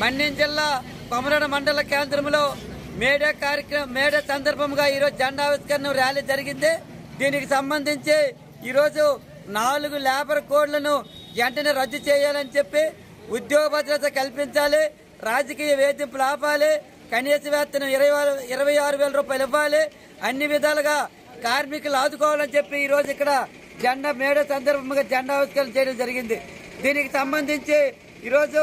మన్యం జిల్లా కొమరడ మండల కేంద్రంలో మేడే సందర్భంగా ఈరోజు జెండావిష్కరణ ర్యాలీ జరిగింది. దీనికి సంబంధించి ఈరోజు 4 లేబర్ కోడ్లను వెంటనే రద్దు చేయాలని చెప్పి, ఉద్యోగ భద్రత కల్పించాలి, రాజకీయ వేధింపులు ఆపాలి, కనీస వేతనం 26,000 రూపాయలు ఇవ్వాలి, అన్ని విధాలుగా కార్మికులు ఆదుకోవాలని చెప్పి ఈరోజు ఇక్కడ మేడే సందర్భంగా జెండావిష్కరణ చేయడం జరిగింది. దీనికి సంబంధించి ఈరోజు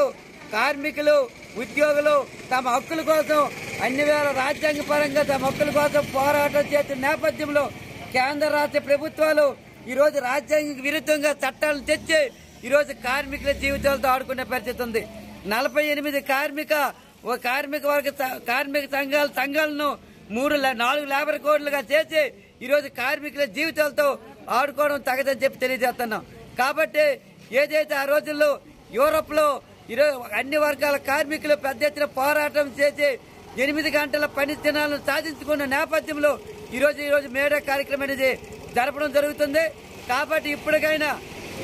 కార్మికులు, ఉద్యోగులు తమ హక్కుల కోసం అన్ని వేళ రాజ్యాంగ పరంగా తమ హక్కుల కోసం పోరాటం చేసిన నేపథ్యంలో కేంద్ర రాష్ట్ర ప్రభుత్వాలు ఈరోజు రాజ్యాంగ విరుద్ధంగా చట్టాలను తెచ్చి ఈరోజు కార్మికుల జీవితాలతో ఆడుకునే పరిస్థితి ఉంది. 48 కార్మిక సంఘాలను 4 లేబర్ కోడ్లుగా చేసి ఈరోజు కార్మికుల జీవితాలతో ఆడుకోవడం తగదని చెప్పి తెలియజేస్తున్నాం. కాబట్టి ఏదైతే ఆ రోజుల్లో యూరోప్ లో అన్ని వర్గాల కార్మికులు పెద్ద ఎత్తున పోరాటం చేసి 8 గంటల పని దినాలను సాధించుకున్న నేపథ్యంలో ఈరోజు మేడే కార్యక్రమం అనేది జరపడం జరుగుతుంది. కాబట్టి ఇప్పటికైనా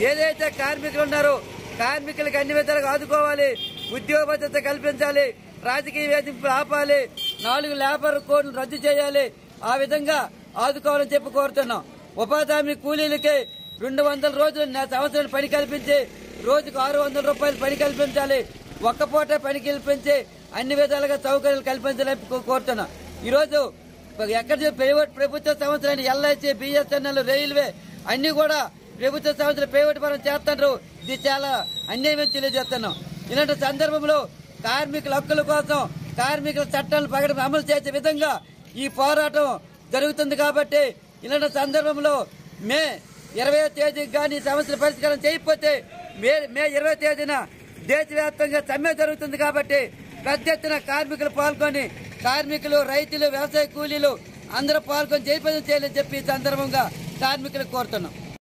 ఏదైతే కార్మికులు ఉన్నారో కార్మికులకు అన్ని విధాలుగా ఆదుకోవాలి, ఉద్యోగ భద్రత కల్పించాలి, రాజకీయ వేధింపులు ఆపాలి, 4 లేబర్ కోడ్లు రద్దు చేయాలి, ఆ విధంగా ఆదుకోవాలని చెప్పి కోరుతున్నాం. ఉపాధి హామీ కూలీలకి 200 రోజులు సంవత్సరం పని కల్పించి రోజుకు 600 రూపాయలు పని కల్పించాలి, ఒక్కపూట పని కల్పించి అన్ని విధాలుగా సౌకర్యాలు కల్పించాలని కోరుతున్నాం. ఈరోజు ఎక్కడ ప్రభుత్వ సంస్థలు ఎల్ఐసి, బిఎస్ఎన్ఎల్, రైల్వే అన్ని కూడా ప్రభుత్వ సంస్థలు ప్రైవేట్ పరం చేస్తున్నారు. ఇది చాలా అన్యాయం తెలియజేస్తున్నాం. ఇలాంటి సందర్భంలో కార్మికుల హక్కుల కోసం కార్మికుల చట్టాలను అమలు చేసే విధంగా ఈ పోరాటం జరుగుతుంది. కాబట్టి ఇలాంటి సందర్భంలో మే 20వ తేదీకి కానీ సమస్యల పరిష్కారం చేయకపోతే మే 20వ తేదీన దేశవ్యాప్తంగా సమ్మె జరుగుతుంది. కాబట్టి పెద్ద ఎత్తున కార్మికులు పాల్గొని కార్మికులు, రైతులు, వ్యవసాయ కూలీలు అందరూ పాల్గొని జయప్రదం చేయాలని చెప్పి ఈ సందర్భంగా కార్మికులకు కోరుతున్నాం.